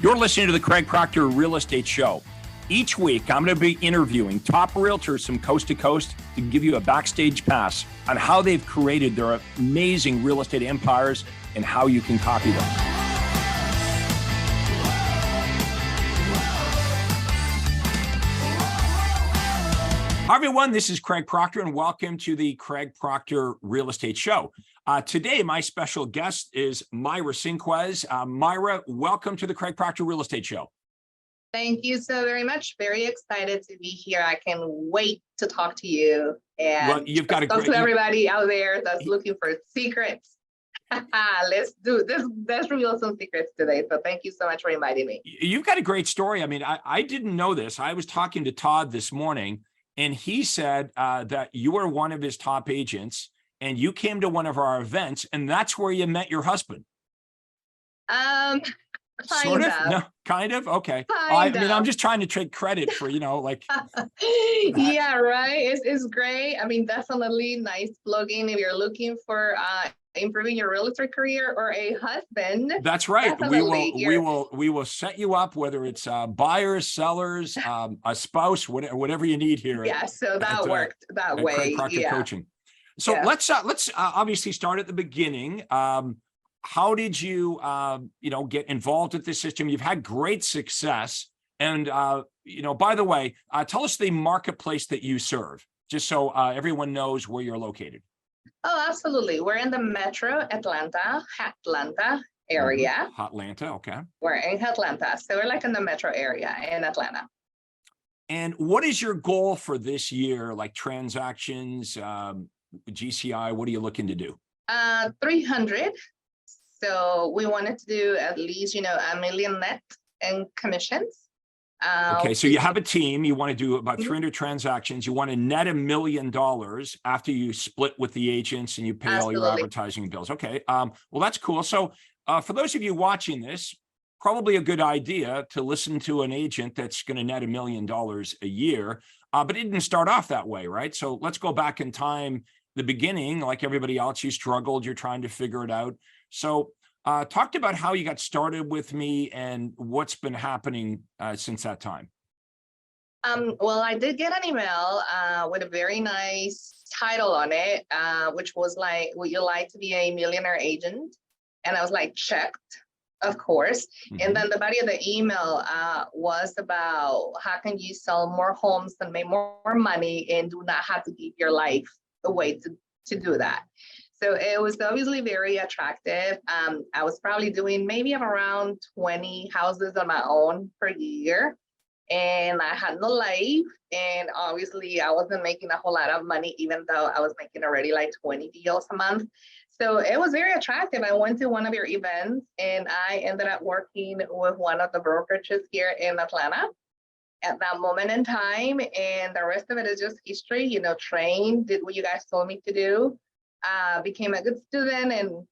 You're listening to the Craig Proctor Real Estate Show. Each week, I'm going to be interviewing top realtors from coast to coast to give you a backstage pass on how they've created their amazing real estate empires and how you can copy them. Hi, everyone. This is Craig Proctor, and welcome to the Craig Proctor Real Estate Show. Today, my special guest is Mayra Senquiz. Mayra, welcome to the Craig Proctor Real Estate Show. Thank you so very much. Very excited to be here. I can wait to talk to you and you've got talk to everybody out there that's looking for secrets. Let's do this. Let's reveal some secrets today. So thank you so much for inviting me. You've got a great story. I mean, I didn't know this. I was talking to Todd this morning, and he said that you were one of his top agents, and you came to one of our events, and that's where you met your husband. Kind sort of? of. No, kind of? Okay. I mean, I'm just trying to take credit for, like. Yeah, right. It's great. I mean, definitely nice plugging if you're looking for improving your real estate career or a husband. That's right. Definitely. We will set you up, whether it's buyers, sellers, a spouse, whatever you need here. Yeah, so that worked that way. Craig Proctor Yeah. Coaching. So let's obviously start at the beginning. How did you get involved with this system? You've had great success, and by the way, tell us the marketplace that you serve, just so everyone knows where you're located. Oh, absolutely. We're in the metro Atlanta area. Atlanta, okay. We're in Atlanta, so we're like in the metro area in Atlanta. And what is your goal for this year? Like transactions, GCI, what are you looking to do? 300. So we wanted to do at least, $1 million net in commissions. Okay, so you have a team, you want to do about 300 transactions, you want to net $1 million after you split with the agents and you pay all your advertising bills. Okay, well, that's cool. So for those of you watching this, probably a good idea to listen to an agent that's going to net $1 million a year, but it didn't start off that way, right? So let's go back in time, the beginning, like everybody else, you struggled, you're trying to figure it out. So talked about how you got started with me and what's been happening since that time. Well, I did get an email with a very nice title on it, which was like, would you like to be a millionaire agent? And I was like, checked, of course. And then the body of the email was about how can you sell more homes and make more money and do not have to give your life away to do that. So it was obviously very attractive. I was probably doing maybe around 20 houses on my own per year. And I had no life. And obviously I wasn't making a whole lot of money, even though I was making already like 20 deals a month. So it was very attractive. I went to one of your events and I ended up working with one of the brokerages here in Atlanta at that moment in time. And the rest of it is just history, trained, did what you guys told me to do. Became a good student and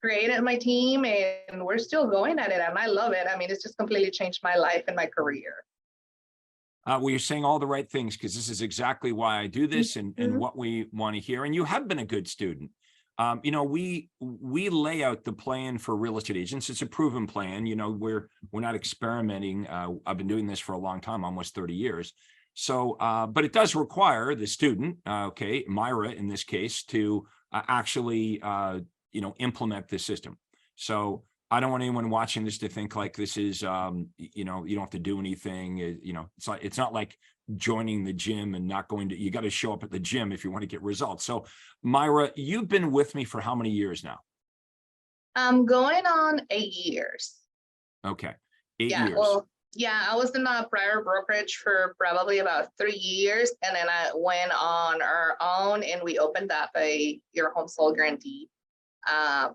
created my team, and we're still going at it, and I love it. I mean, it's just completely changed my life and my career. Well, you're saying all the right things, because this is exactly why I do this and what we want to hear. And you have been a good student. We lay out the plan for real estate agents. It's a proven plan. We're not experimenting. I've been doing this for a long time, almost 30 years. So, but it does require the student, Mayra in this case, to actually, implement this system. So I don't want anyone watching this to think like this is, you don't have to do anything. It's not like joining the gym and not going to, you got to show up at the gym if you want to get results. So Mayra, you've been with me for how many years now? I'm going on 8 years. Okay. 8 years. Well, yeah, I was in a prior brokerage for probably about 3 years, and then I went on our own, and we opened up your home sold guarantee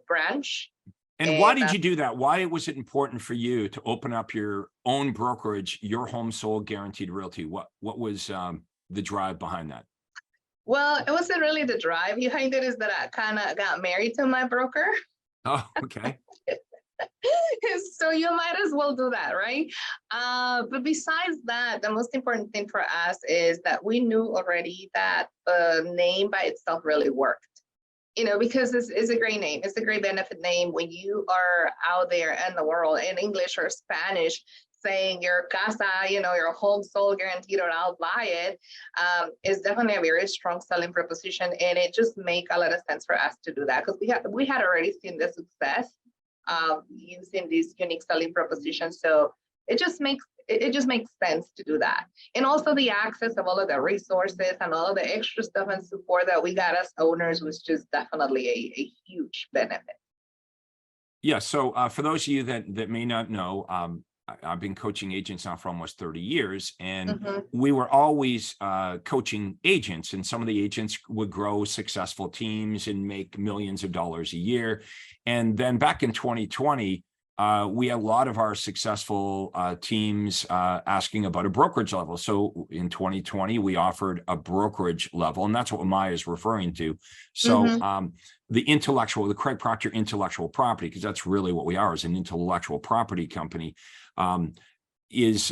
branch. And why did you do that? Why was it important for you to open up your own brokerage, your home sold guaranteed realty? What was the drive behind that? Well, it wasn't really the drive behind it. Is that I kind of got married to my broker. Oh, okay. So you might as well do that, right? But besides that, the most important thing for us is that we knew already that the name by itself really worked. because it's a great name. It's a great benefit name when you are out there in the world in English or Spanish saying your casa, your home sold guaranteed or I'll buy it, is definitely a very strong selling proposition. And it just make a lot of sense for us to do that because we had already seen the success of using these unique selling propositions. So it just makes sense to do that. And also the access of all of the resources and all of the extra stuff and support that we got as owners was just definitely a huge benefit. Yeah. So for those of you that may not know, I've been coaching agents now for almost 30 years, and we were always coaching agents, and some of the agents would grow successful teams and make millions of dollars a year. And then back in 2020, we had a lot of our successful teams asking about a brokerage level. So in 2020, we offered a brokerage level, and that's what Mayra is referring to. So the Craig Proctor intellectual property, because that's really what we are, is an intellectual property company, is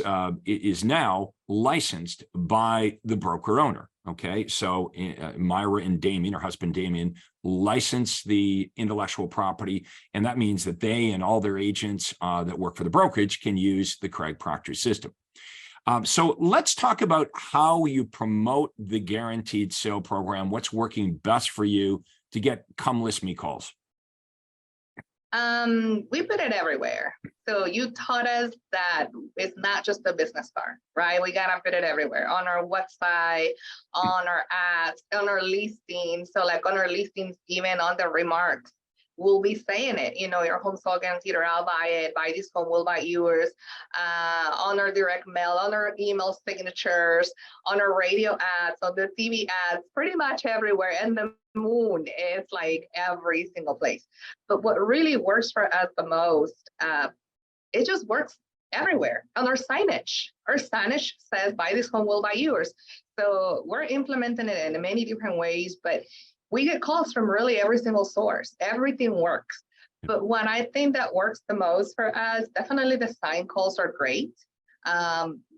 now licensed by the broker owner. Okay, so Mayra and Damien, her husband Damien, license the intellectual property, and that means that they and all their agents that work for the brokerage can use the Craig Proctor system. So let's talk about how you promote the guaranteed sale program. What's working best for you to get come list me calls? We put it everywhere. So you taught us that it's not just a business card, right? We gotta put it everywhere, on our website, on our ads, on our listings. So like on our listings, even on the remarks, we'll be saying it, your home sold guaranteed or I'll buy it, buy this home, we'll buy yours, on our direct mail, on our email signatures, on our radio ads, on the TV ads, pretty much everywhere. And the moon is like every single place. But what really works for us the most, it just works everywhere. On our signage says buy this home, we'll buy yours. So we're implementing it in many different ways, but we get calls from really every single source. Everything works. But what I think that works the most for us, definitely the sign calls are great.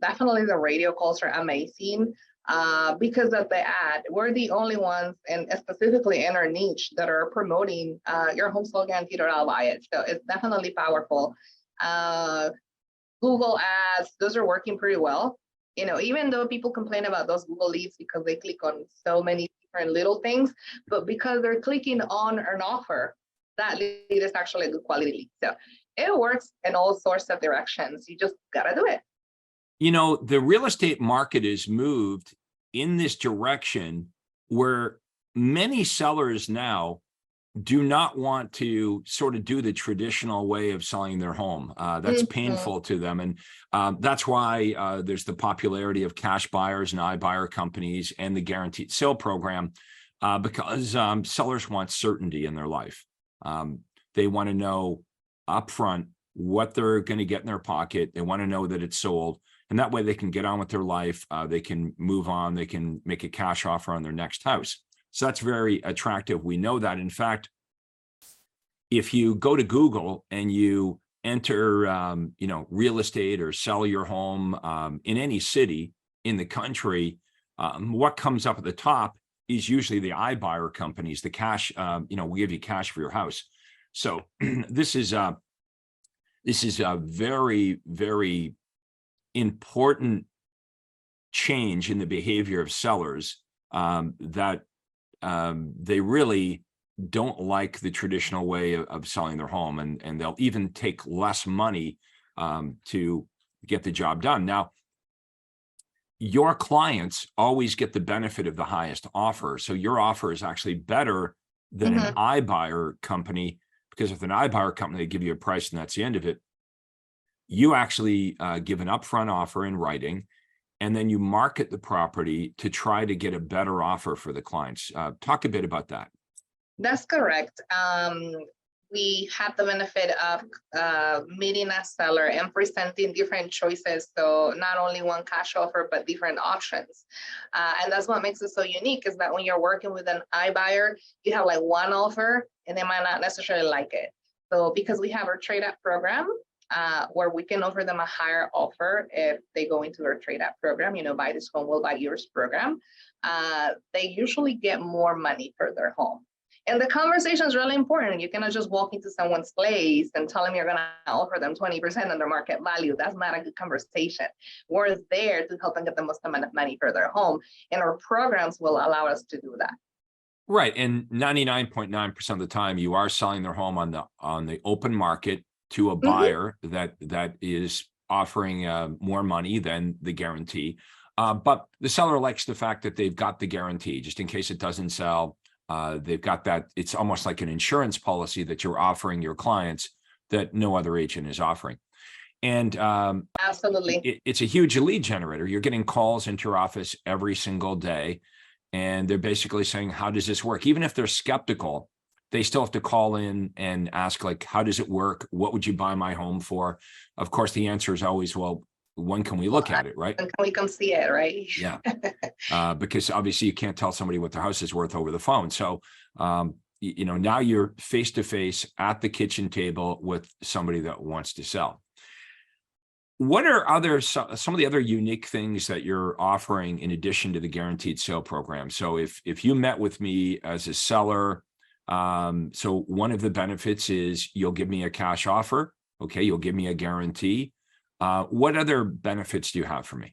Definitely the radio calls are amazing because of the ad. We're the only ones, and specifically in our niche, that are promoting your home sold guaranteed or I'll buy it. So it's definitely powerful. Google ads, those are working pretty well. Even though people complain about those Google leads because they click on so many different little things, but because they're clicking on an offer, that lead is actually a good quality lead. So it works in all sorts of directions. You just gotta do it. The real estate market is moved in this direction where many sellers now do not want to sort of do the traditional way of selling their home. That's painful to them. And that's why there's the popularity of cash buyers and iBuyer companies and the guaranteed sale program, because sellers want certainty in their life. They want to know upfront what they're going to get in their pocket. They want to know that it's sold. And that way they can get on with their life. They can move on. They can make a cash offer on their next house. So that's very attractive. We know that. In fact, if you go to Google and you enter, real estate or sell your home in any city in the country, what comes up at the top is usually the iBuyer companies, the cash, we give you cash for your house. So this is a very, very important change in the behavior of sellers that they really don't like the traditional way of selling their home, and they'll even take less money to get the job done. Now, your clients always get the benefit of the highest offer. So your offer is actually better than an iBuyer company, because if an iBuyer company, they give you a price and that's the end of it. You actually give an upfront offer in writing, and then you market the property to try to get a better offer for the clients. Talk a bit about that. That's correct. We have the benefit of meeting a seller and presenting different choices. So not only one cash offer, but different options. And that's what makes it so unique, is that when you're working with an iBuyer, you have like one offer and they might not necessarily like it. So because we have our trade up program, where we can offer them a higher offer if they go into our trade up program, buy this home, we'll buy yours program, they usually get more money for their home. And the conversation is really important. You cannot just walk into someone's place and tell them you're going to offer them 20% of their market value. That's not a good conversation. We're there to help them get the most amount of money for their home. And our programs will allow us to do that. Right. And 99.9% of the time you are selling their home on the open market to a buyer that is offering more money than the guarantee. But the seller likes the fact that they've got the guarantee just in case it doesn't sell. They've got that. It's almost like an insurance policy that you're offering your clients that no other agent is offering. And absolutely, it's a huge lead generator. You're getting calls into your office every single day. And they're basically saying, how does this work? Even if they're skeptical, they still have to call in and ask, like, how does it work? What would you buy my home for? Of course, the answer is always, well, when can we look at it, right? When can we come see it, right? Yeah. Because obviously you can't tell somebody what their house is worth over the phone. So, now you're face to face at the kitchen table with somebody that wants to sell. What are some of the other unique things that you're offering in addition to the guaranteed sale program? So if you met with me as a seller, so one of the benefits is you'll give me a cash offer. Okay. You'll give me a guarantee. What other benefits do you have for me?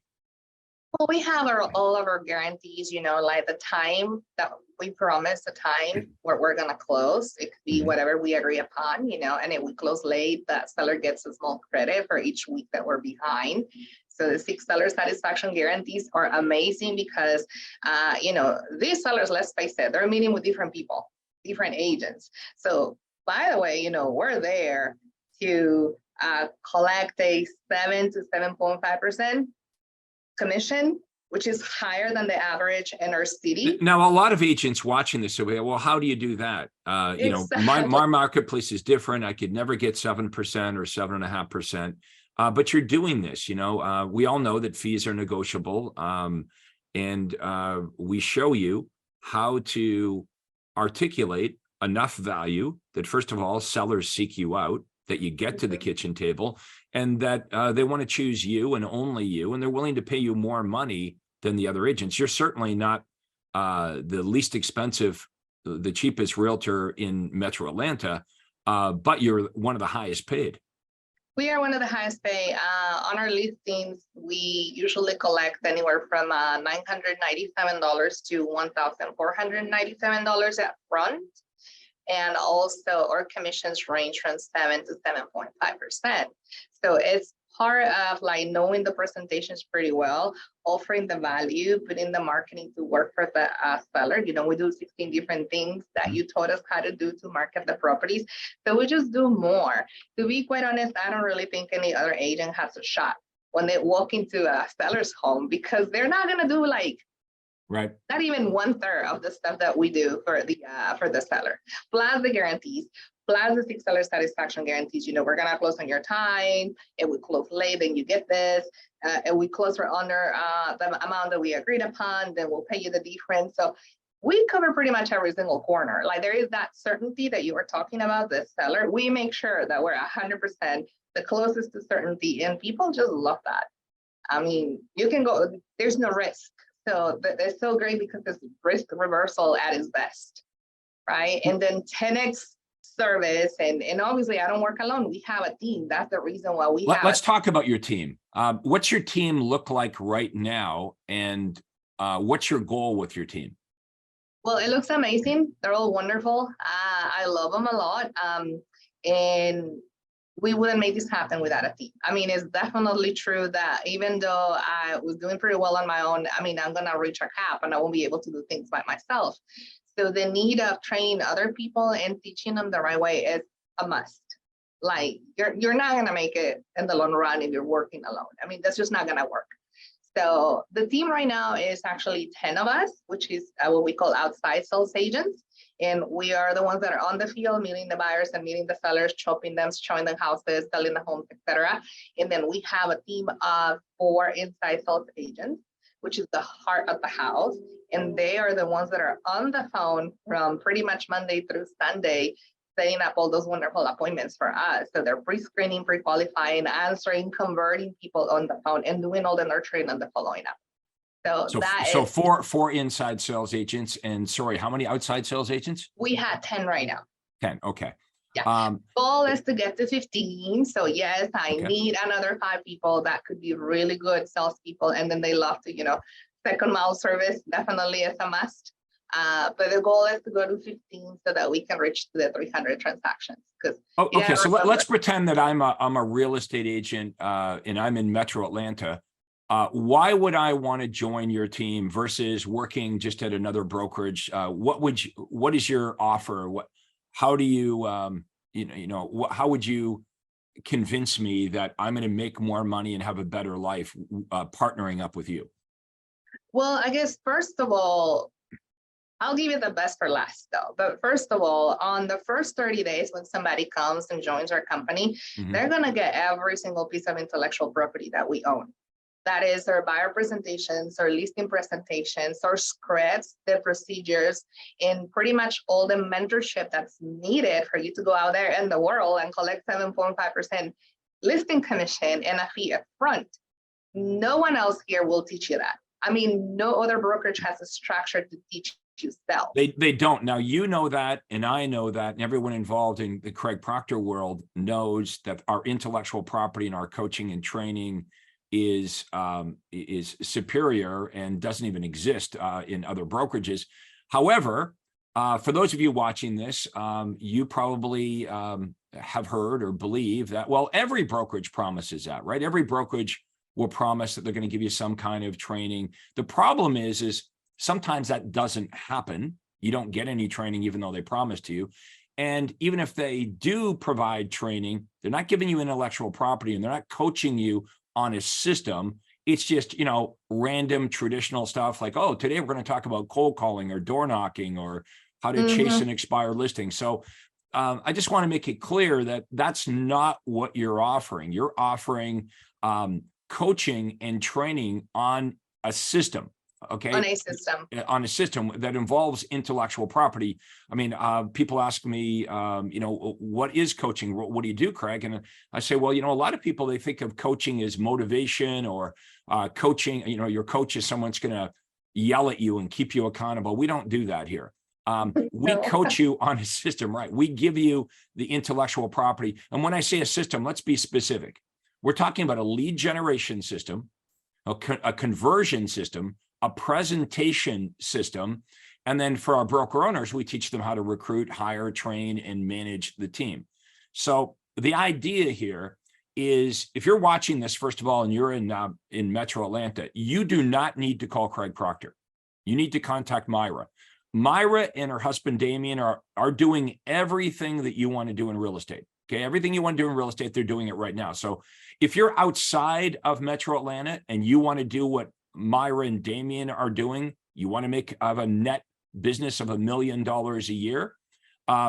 Well, we have all of our guarantees, like the time that we promise, the time where we're going to close. It could be whatever we agree upon, and if we close late, that seller gets a small credit for each week that we're behind. So the 6 seller satisfaction guarantees are amazing because, these sellers, let's face it, they're meeting with different people, different agents. So by the way, we're there to collect a 7 to 7.5% commission, which is higher than the average in our city. Now, a lot of agents watching this will be, well, how do you do that? Exactly. My marketplace is different. I could never get 7% or 7.5%. But you're doing this, we all know that fees are negotiable. And we show you how to articulate enough value that, first of all, sellers seek you out, that you get to the kitchen table, and that they want to choose you and only you, and they're willing to pay you more money than the other agents. You're certainly not the least expensive, the cheapest realtor in Metro Atlanta, but you're one of the highest paid. We are one of the highest paid. On our listings, we usually collect anywhere from $997 to $1,497 up front. And also our commissions range from 7 to 7.5%. So it's part of like knowing the presentations pretty well, offering the value, putting the marketing to work for the seller. We do 16 different things that you taught us how to do to market the properties. So we just do more. To be quite honest, I don't really think any other agent has a shot when they walk into a seller's home, because they're not going to do right, not even 1/3 of the stuff that we do for the seller, plus the guarantees, plus the 6 seller satisfaction guarantees. We're gonna close on your time. If we close late, then you get this. If we close for under the amount that we agreed upon, then we'll pay you the difference. So we cover pretty much every single corner. Like, there is that certainty that you were talking about, the seller. We make sure that we're 100% the closest to certainty, and people just love that. I mean, you can go, there's no risk. So it's so great because it's risk reversal at its best, right? And then 10x service, and obviously I don't work alone. We have a team. That's the reason why we have. Let's talk about your team. What's your team look like right now, and what's your goal with your team? Well, it looks amazing. They're all wonderful. I love them a lot. And we wouldn't make this happen without a team. I mean, it's definitely true that even though I was doing pretty well on my own, I mean, I'm going to reach a cap and I won't be able to do things by myself. So the need of training other people and teaching them the right way is a must. Like, you're not going to make it in the long run if you're working alone. I mean, that's just not going to work. So the team right now is actually 10 of us, which is what we call outside sales agents. And we are the ones that are on the field, meeting the buyers and meeting the sellers, shopping them, showing them houses, selling the homes, etc. And then we have a team of 4 inside sales agents, which is the heart of the house. And they are the ones that are on the phone from pretty much Monday through Sunday, setting up all those wonderful appointments for us. So they're pre-screening, pre-qualifying, answering, converting people on the phone, and doing all the nurturing and the following up. So So, that so is, four inside sales agents, and sorry, how many outside sales agents? we had 10 right now. 10. Okay. Yeah. Um, Goal is to get to 15. So yes, I Okay. need another 5 people that could be really good salespeople. And then they love to, second mile service definitely is a must. But the goal is to go to 15 so that we can reach to the 300 transactions. Because okay, so let's pretend that I'm a real estate agent and I'm in Metro Atlanta. Why would I want to join your team versus working just at another brokerage? What is your offer? How do you, how would you convince me that I'm going to make more money and have a better life partnering up with you? Well, I guess first of all, I'll give you the best for last though. But first of all, on the first 30 days, when somebody comes and joins our company, they're going to get every single piece of intellectual property that we own. That is our buyer presentations, our listing presentations, our scripts, the procedures, and pretty much all the mentorship that's needed for you to go out there in the world and collect 7.5% listing commission and a fee up front. No one else here will teach you that. I mean, no other brokerage has a structure to teach you sell. They don't. Now, you know that, and I know that, and everyone involved in the Craig Proctor world knows that our intellectual property and our coaching and training is superior and doesn't even exist in other brokerages. However, for those of you watching this, you probably have heard or believe that, well, every brokerage promises that, right? Every brokerage will promise that they're going to give you some kind of training. The problem is sometimes that doesn't happen. You don't get any training, even though they promise to you. And even if they do provide training, they're not giving you intellectual property and they're not coaching you on a system. It's just, random traditional stuff like, oh, today we're going to talk about cold calling or door knocking or how to chase an expired listing. So I just want to make it clear that that's not what you're offering. You're offering coaching and training on a system. Okay. On a system that involves intellectual property. I mean, people ask me, what is coaching? What do you do, Craig? And I say, well, a lot of people, they think of coaching as motivation or coaching, your coach is someone's going to yell at you and keep you accountable. We don't do that here. We coach you on a system, right? We give you the intellectual property. And when I say a system, let's be specific. We're talking about a lead generation system, a conversion system, a presentation system. And then for our broker owners, we teach them how to recruit, hire, train, and manage the team. So the idea here is if you're watching this, first of all, and you're in Metro Atlanta, you do not need to call Craig Proctor. You need to contact Mayra. Mayra and her husband, Damien, are doing everything that you want to do in real estate. Okay, everything you want to do in real estate, they're doing it right now. So if you're outside of Metro Atlanta and you want to do what Mayra and Damien are doing, you want to have a net business of $1 million a year,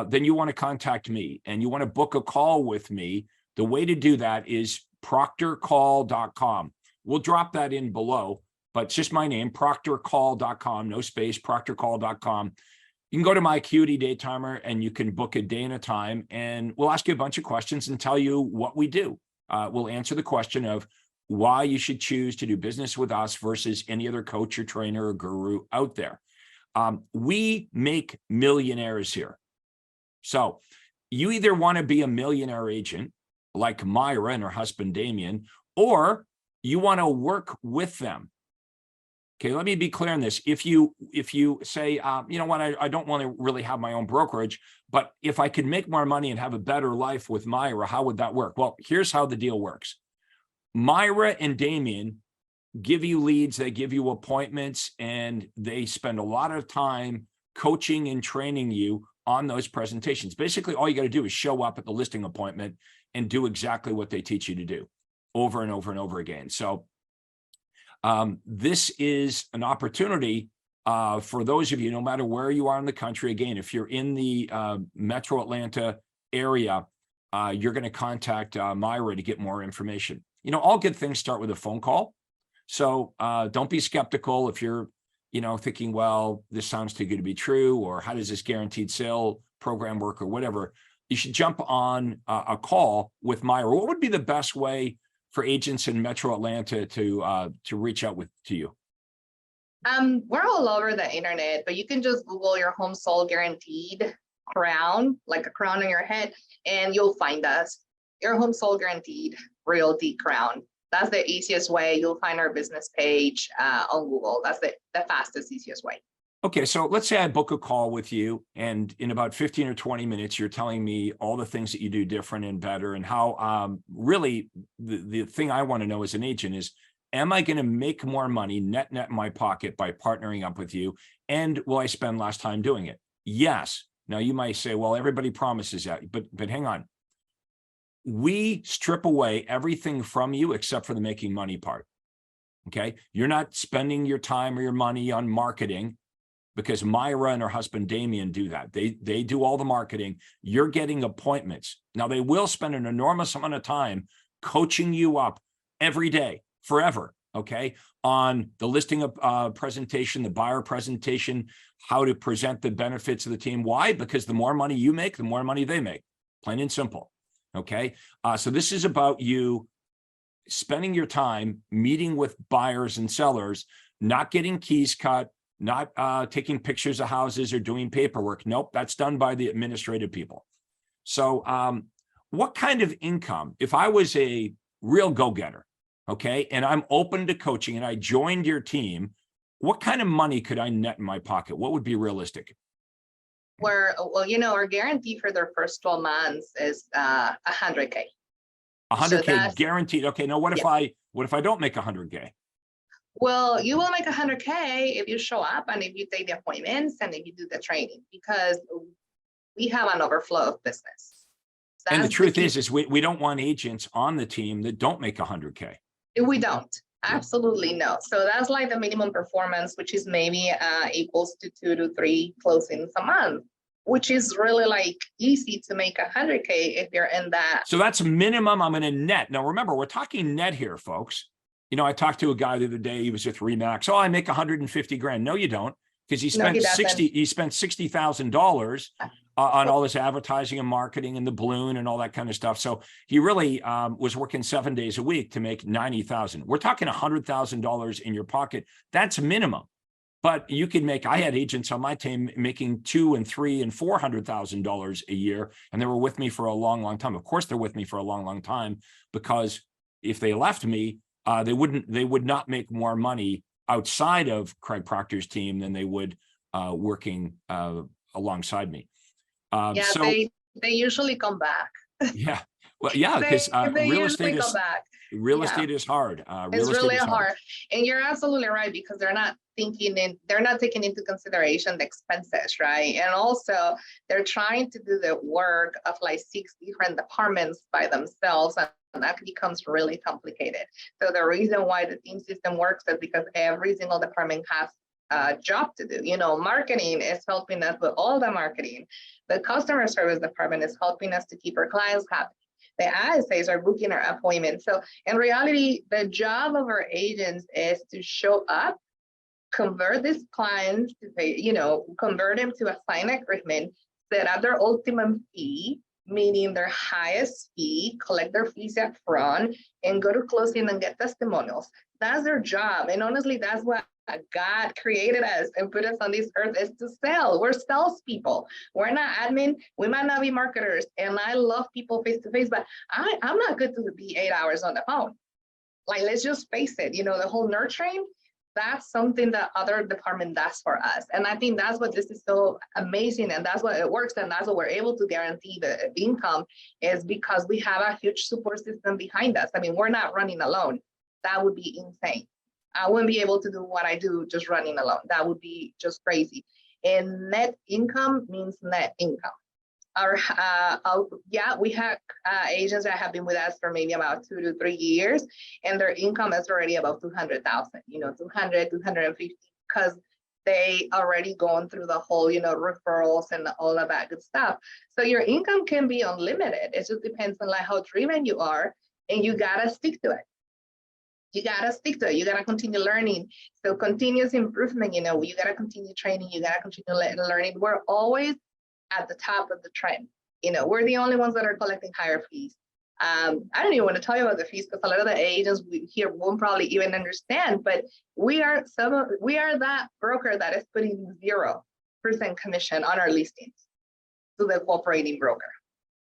then you want to contact me and you want to book a call with me. The way to do that is proctorcall.com. We'll drop that in below, but it's just my name, proctorcall.com, no space, proctorcall.com. You can go to my Acuity Day Timer and you can book a day and a time, and we'll ask you a bunch of questions and tell you what we do. We'll answer the question of why you should choose to do business with us versus any other coach or trainer or guru out there. We make millionaires here. So you either want to be a millionaire agent like Mayra and her husband, Damien, or you want to work with them. Okay, let me be clear on this. If you say, you know what, I don't want to really have my own brokerage, but if I could make more money and have a better life with Mayra, how would that work? Well, here's how the deal works. Mayra and Damien give you leads, they give you appointments, and they spend a lot of time coaching and training you on those presentations. Basically, all you got to do is show up at the listing appointment and do exactly what they teach you to do over and over and over again. So this is an opportunity for those of you, no matter where you are in the country. Again, if you're in the Metro Atlanta area, you're going to contact Mayra to get more information. All good things start with a phone call. So don't be skeptical if you're, thinking, well, this sounds too good to be true, or how does this guaranteed sale program work, or whatever. You should jump on a call with Mayra. What would be the best way for agents in Metro Atlanta to reach out to you? We're all over the internet, but you can just Google your home sold guaranteed crown, like a crown on your head, and you'll find us. Your home sold guaranteed realty crown. That's the easiest way. You'll find our business page on Google. That's the fastest, easiest way. Okay, so let's say I book a call with you, and in about 15 or 20 minutes, you're telling me all the things that you do different and better, and how really the thing I want to know as an agent is, am I going to make more money net in my pocket by partnering up with you? And will I spend less time doing it? Yes. Now you might say, well, everybody promises that, but hang on. We strip away everything from you except for the making money part. Okay. You're not spending your time or your money on marketing, because Mayra and her husband Damien do that. They do all the marketing. You're getting appointments. Now they will spend an enormous amount of time coaching you up every day, forever, okay, on the listing presentation, the buyer presentation, how to present the benefits of the team. Why? Because the more money you make, the more money they make, plain and simple, okay? So this is about you spending your time meeting with buyers and sellers, not getting keys cut, not taking pictures of houses or doing paperwork. Nope, that's done by the administrative people. So what kind of income, if I was a real go-getter, okay, and I'm open to coaching and I joined your team, what kind of money could I net in my pocket? What would be realistic? Well, our guarantee for their first 12 months is $100K. 100K guaranteed. Okay, now what if I don't make 100K? Well, you will make 100K if you show up and if you take the appointments and if you do the training, because we have an overflow of business. And the truth is we don't want agents on the team that don't make 100K. We don't. Absolutely no. So that's like the minimum performance, which is maybe equals to 2 to 3 closings a month, which is really like easy to make 100K if you're in that. So that's minimum I'm going to net. Now, remember, we're talking net here, folks. I talked to a guy the other day. He was with Remax. Oh, I make 150 grand. No, you don't, because he spent $60,000 on all this advertising and marketing and the balloon and all that kind of stuff. So he really was working 7 days a week to make 90,000. We're talking $100,000 in your pocket. That's minimum. But you can make, I had agents on my team making $200,000 and $300,000 and $400,000 a year, and they were with me for a long, long time. Of course, they're with me for a long, long time, because if they left me, they would not make more money outside of Craig Proctor's team than they would working alongside me. So they usually come back. Yeah, well, yeah, because real estate is hard. It's really hard, and you're absolutely right, because they're not taking into consideration the expenses, right? And also they're trying to do the work of like 6 different departments by themselves, and that becomes really complicated. So the reason why the team system works is because every single department has a job to do. Marketing is helping us with all the marketing. The customer service department is helping us to keep our clients happy. The ISAs are booking our appointments. So in reality, the job of our agents is to show up, convert these clients to pay, convert them to a signed agreement, set up their ultimate fee, meaning their highest fee, collect their fees up front, and go to closing and get testimonials. That's their job. And honestly, that's what God created us and put us on this earth, is to sell. We're salespeople. We're not admin. We might not be marketers. And I love people face to face, but I'm not good to be 8 hours on the phone. Like, let's just face it, the whole nurturing, that's something that other department does for us. And I think that's what this is so amazing, and that's what it works, and that's what we're able to guarantee the income, is because we have a huge support system behind us. I mean, we're not running alone. That would be insane. I wouldn't be able to do what I do just running alone. That would be just crazy. And net income means net income. We have agents that have been with us for maybe about 2 to 3 years, and their income is already about 200,000, 200, 250, because they already gone through the whole, referrals and all of that good stuff. So your income can be unlimited. It just depends on like how driven you are, and you gotta stick to it. You gotta stick to it. You gotta continue learning. So continuous improvement, you gotta continue training. You gotta continue learning. We're always at the top of the trend. We're the only ones that are collecting higher fees. I don't even want to tell you about the fees because a lot of the agents here won't probably even understand, but we are that broker that is putting 0% commission on our listings to the cooperating broker.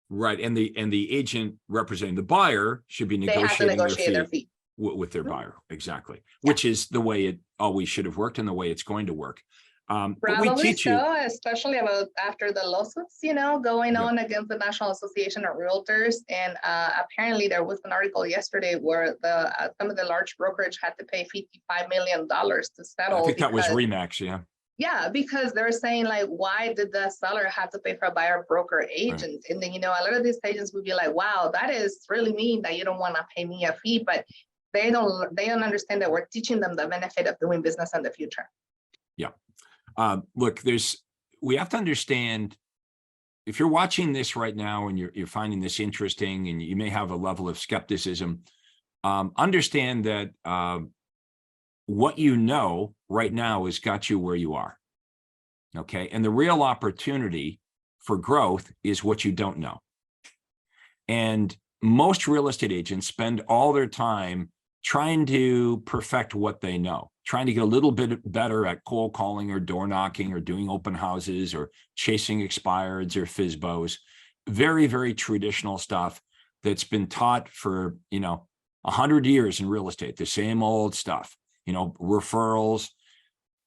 Right. And the agent representing the buyer should be They have to negotiating negotiate their their fee. with their buyer. Exactly. Which is the way it always should have worked and the way it's going to work. But we Probably teach you. so, especially about after the lawsuits, going on against the National Association of Realtors. And apparently there was an article yesterday where some of the large brokerage had to pay $55 million to settle. I think that was Remax, yeah. Yeah, because they're saying like, why did the seller have to pay for a buyer broker agent? Right. And then, a lot of these agents would be like, wow, that is really mean that you don't want to pay me a fee, but they don't understand that we're teaching them the benefit of doing business in the future. Yeah. Look, we have to understand, if you're watching this right now and you're finding this interesting and you may have a level of skepticism, understand that what you know right now has got you where you are. Okay. And the real opportunity for growth is what you don't know. And most real estate agents spend all their time trying to perfect what they know, trying to get a little bit better at cold calling or door knocking or doing open houses or chasing expireds or FSBOs. Very, very traditional stuff that's been taught for, 100 years in real estate, the same old stuff, referrals.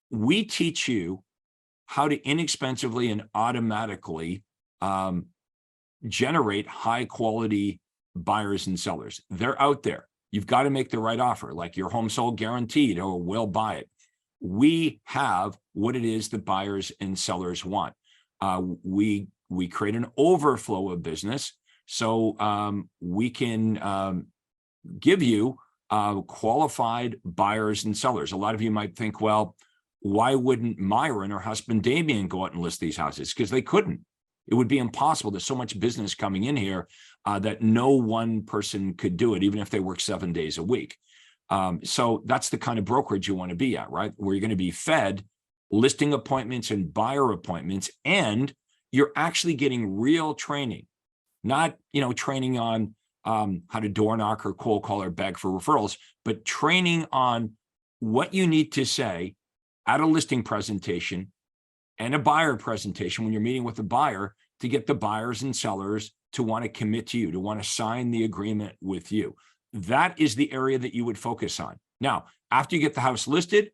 We teach you how to inexpensively and automatically generate high quality buyers and sellers. They're out there. You've got to make the right offer, like your home sold guaranteed or we'll buy it. We have what it is that buyers and sellers want. We create an overflow of business so we can give you qualified buyers and sellers. A lot of you might think, well, why wouldn't Mayra and her husband Damien go out and list these houses? Because they couldn't. It would be impossible. There's so much business coming in here that no one person could do it, even if they work 7 days a week. So that's the kind of brokerage you want to be at, right? Where you're going to be fed listing appointments and buyer appointments, and you're actually getting real training, not, training on how to door knock or cold call or beg for referrals, but training on what you need to say at a listing presentation and a buyer presentation when you're meeting with the buyer to get the buyers and sellers to want to commit to you, to want to sign the agreement with you. That is the area that you would focus on. Now, after you get the house listed,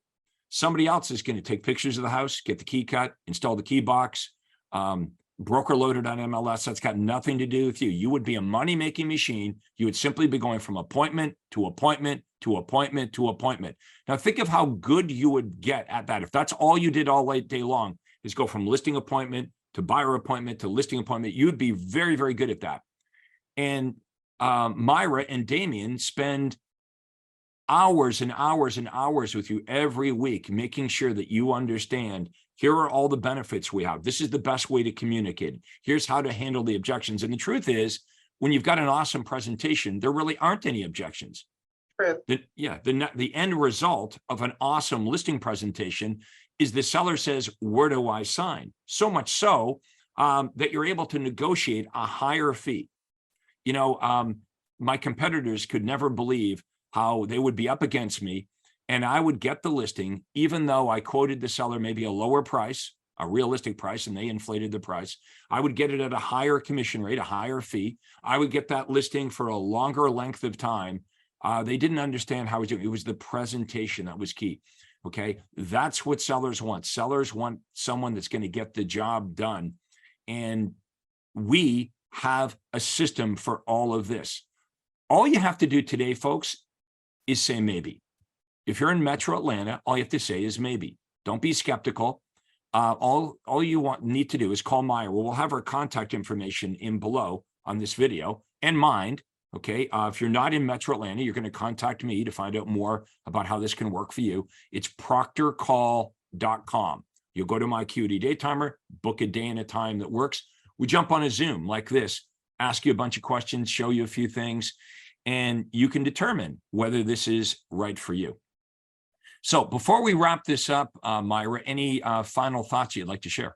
somebody else is going to take pictures of the house, get the key cut, install the key box, broker loaded on MLS. That's got nothing to do with you. You would be a money-making machine. You would simply be going from appointment to appointment to appointment to appointment. Now, think of how good you would get at that. If that's all you did all day long is go from listing appointment to buyer appointment to listing appointment, you'd be very, very good at that. And Mayra and Damien spend hours and hours and hours with you every week, making sure that you understand, here are all the benefits we have. This is the best way to communicate. Here's how to handle the objections. And the truth is, when you've got an awesome presentation, there really aren't any objections. True. The end result of an awesome listing presentation is the seller says, where do I sign? So much so that you're able to negotiate a higher fee. My competitors could never believe how they would be up against me, and I would get the listing, even though I quoted the seller maybe a lower price, a realistic price, and they inflated the price. I would get it at a higher commission rate, a higher fee. I would get that listing for a longer length of time. They didn't understand how I was doing. It was the presentation that was key. Okay, that's what sellers want. Sellers want someone that's going to get the job done. And we have a system for all of this. All you have to do today, folks, is say maybe. If you're in Metro Atlanta, all you have to say is maybe. Don't be skeptical. All you need to do is call Mayra. We'll have her contact information in below on this video, and mind. Okay, if you're not in Metro Atlanta, you're going to contact me to find out more about how this can work for you. It's proctorcall.com. You'll go to my QD day timer, book a day and a time that works. We jump on a Zoom like this, ask you a bunch of questions, show you a few things, and you can determine whether this is right for you. So before we wrap this up, Mayra, any final thoughts you'd like to share?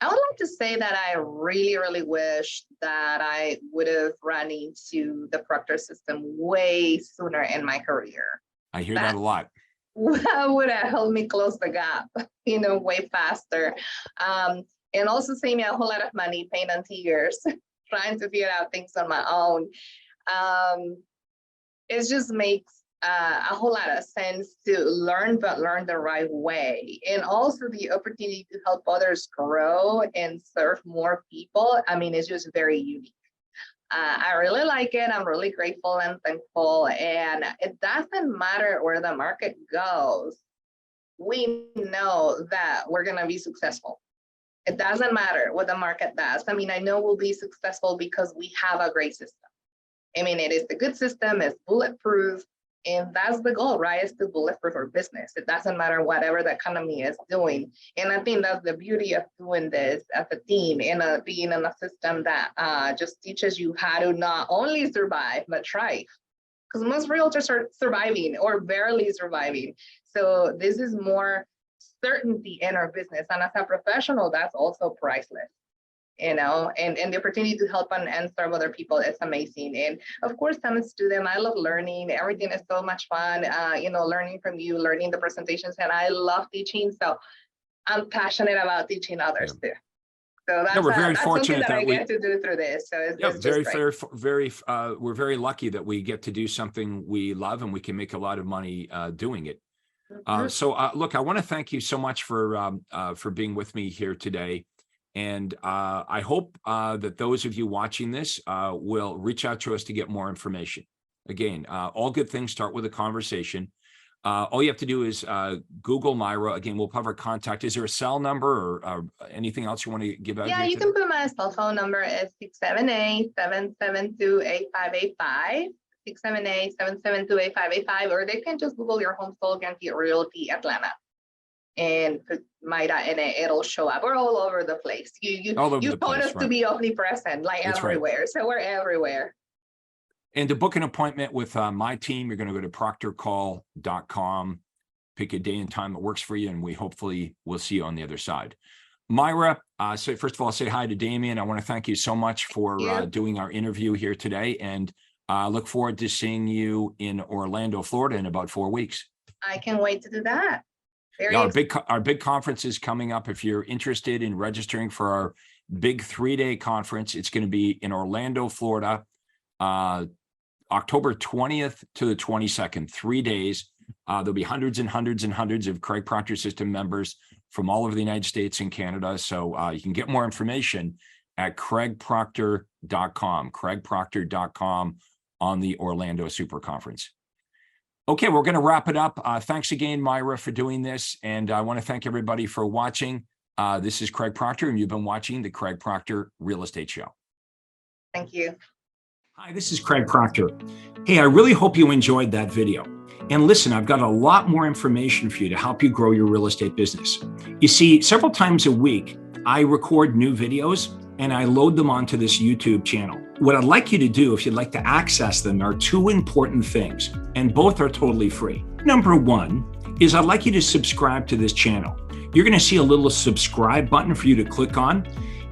I would like to say that I really, really wish that I would have run into the Proctor system way sooner in my career. I hear that a lot. That would have helped me close the gap, way faster. And also save me a whole lot of money, paying on years, trying to figure out things on my own. It just makes a whole lot of sense to learn, but learn the right way. And also the opportunity to help others grow and serve more people. I mean, it's just very unique. I really like it. I'm really grateful and thankful. And it doesn't matter where the market goes. We know that we're going to be successful. It doesn't matter what the market does. I mean, I know we'll be successful because we have a great system. I mean, it is a good system, it's bulletproof, and that's the goal, right? Is to bulletproof our business. It doesn't matter whatever the economy is doing. And I think that's the beauty of doing this as a team and being in a system that just teaches you how to not only survive, but thrive. Because most realtors are surviving or barely surviving. So this is more certainty in our business. And as a professional, that's also priceless. And the opportunity to help and serve other people is amazing. And of course, I'm a student. I love learning. Everything is so much fun. Learning from you, learning the presentations, and I love teaching. So I'm passionate about teaching others too. So that's, we're very fortunate that I we get to do through this. So it's very fair. We're very lucky that we get to do something we love and we can make a lot of money doing it. Look, I want to thank you so much for being with me here today. And I hope that those of you watching this will reach out to us to get more information. Again, all good things start with a conversation. All you have to do is Google Mayra. Again, we'll cover contact. Is there a cell number or anything else you want to give out? Yeah, you can put my cell phone number at 678-772-8585. 678-772-8585, or they can just Google your home sold guarantee realty Atlanta and put Mayra in it, it'll show up. We're all over the place. You told us to be omnipresent, like that's everywhere. Right. So we're everywhere. And to book an appointment with my team, you're going to go to proctorcall.com, pick a day and time that works for you, and we hopefully will see you on the other side. Mayra, so first of all, say hi to Damien. I want to thank you so much for doing our interview here today, and look forward to seeing you in Orlando, Florida in about 4 weeks. I can't wait to do that. Our big conference is coming up. If you're interested in registering for our big 3-day conference, it's going to be in Orlando, Florida, October 20th to the 22nd, 3 days. There'll be hundreds and hundreds and hundreds of Craig Proctor System members from all over the United States and Canada. So you can get more information at craigproctor.com, craigproctor.com on the Orlando Super Conference. Okay, we're going to wrap it up. Thanks again, Mayra, for doing this. And I want to thank everybody for watching. This is Craig Proctor, and you've been watching the Craig Proctor Real Estate Show. Thank you. Hi, this is Craig Proctor. Hey, I really hope you enjoyed that video. And listen, I've got a lot more information for you to help you grow your real estate business. You see, several times a week, I record new videos and I load them onto this YouTube channel. What I'd like you to do, if you'd like to access them, are 2 important things, and both are totally free. Number 1 is I'd like you to subscribe to this channel. You're going to see a little subscribe button for you to click on.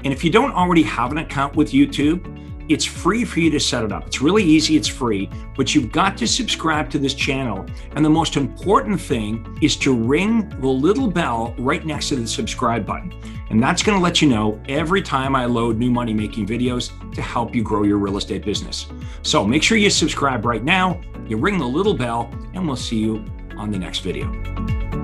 And if you don't already have an account with YouTube, it's free for you to set it up. It's really easy, it's free, but you've got to subscribe to this channel. And the most important thing is to ring the little bell right next to the subscribe button. And that's going to let you know every time I load new money-making videos to help you grow your real estate business. So make sure you subscribe right now, you ring the little bell, and we'll see you on the next video.